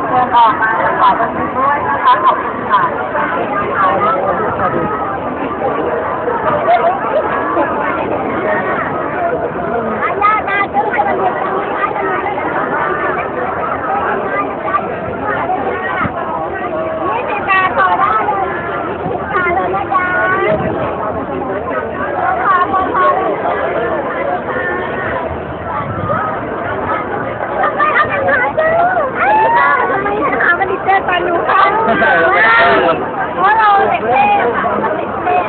เชิญออกมาขอบันทึกด้วยนะคะขอบคุณค่ะตอนดูค่ะเพราะเราเด็กเล่นเด็กเล่น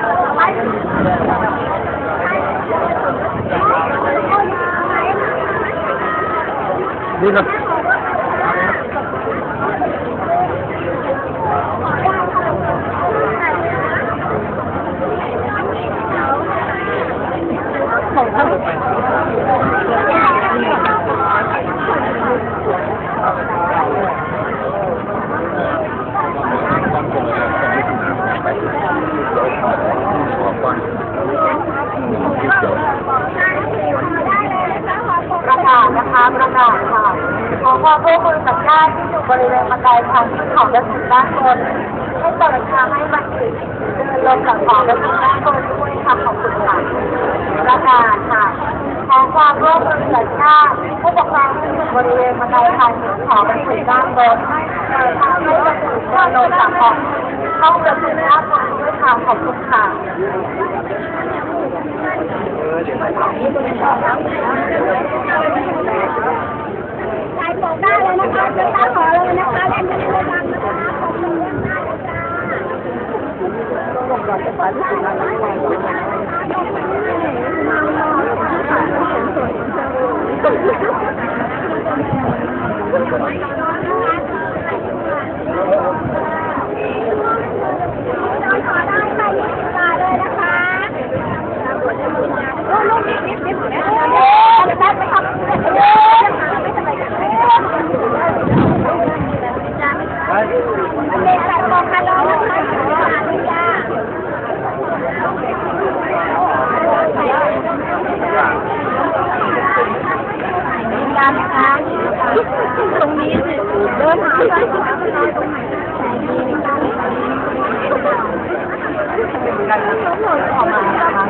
นี่ครับของท่านประกาศนะคะประกาศค่ะขอความร่วมมือกับญาติที่อยู่บริเวณบันไดทางขึ้นเขาและถึงด้านบนให้เปิดทางให้บันทึกเดินลงจากเขาและถึงด้านบนด้วยค่ะขอบคุณค่ะประกาศค่ะขอความร่วมมือกับญาติผู้ปกครองที่อยู่บริเวณบันไดทางขึ้นเขาและถึงด้านบนเปิดทางให้บันทึกเดินลงจากเขาเข้าและถึงด้านบนด้วยค่ะขอบคุณค่ะใครบอกได้เลยนะคะจะตั้งขอเลยนะคะเล่นกันเลยดังนะคะขอบคุณมากเลยจ้าต้องการจะไปที่สุดแล้วขอได้ไปที่สุดเลยนะคะลูกนิดแป๊บไปครับไม่สบายกันเลยเด็กแบบบอกกันแล้วนะคะจ้าการนะคะตรงนี้สิเดินหาได้ตรงไหนตรงไหนการที่เขาหล่นออกมานะคะ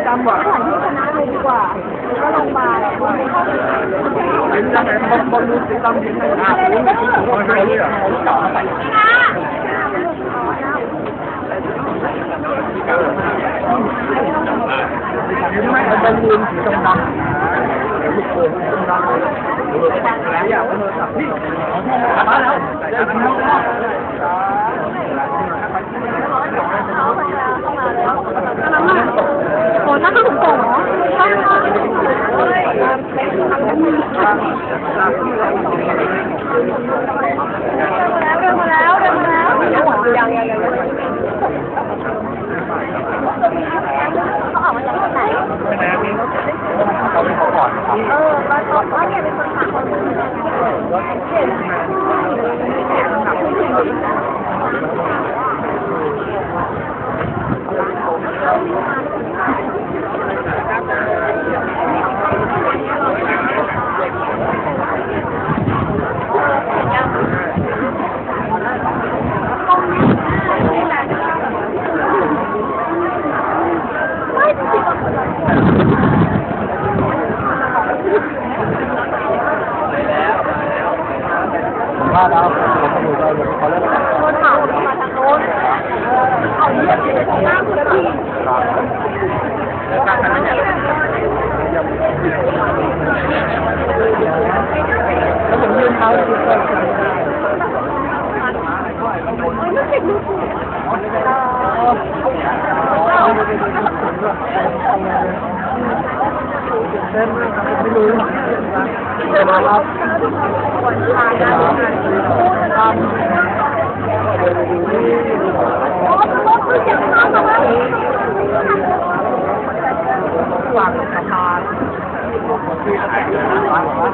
จำว่าที่ชนะเลยดีกว่าก็ลงมาเป็นยังไงบอลลูนสีดำยิงในหน้าผมไม่ได้เลยต่อไปมันเป็นลืมสีดำลูกโป่งสีดำแล้วอยากเป็นโทรศัพท์นี่มาแล้วได้ยินแล้วโอ้ถ้าเขาถูกโป่งเหรอเดินมาแล้วยังเขาออกมาจากที่ไหนเขาเป็นคนก่อนว่าเนี่ยเป็นคนขับคนว่าแล้วผมอยู่ได้เลยเขาเล่นคนถามมาทางโน้นเอาเรื่องที่หน้าคุณพี่แล้วผมยืนเท้าเลยทุกคนไม่เจ็บลูกเต้นไม่รู้เดี๋ยวมารับวันชาญทำฝากสะพาน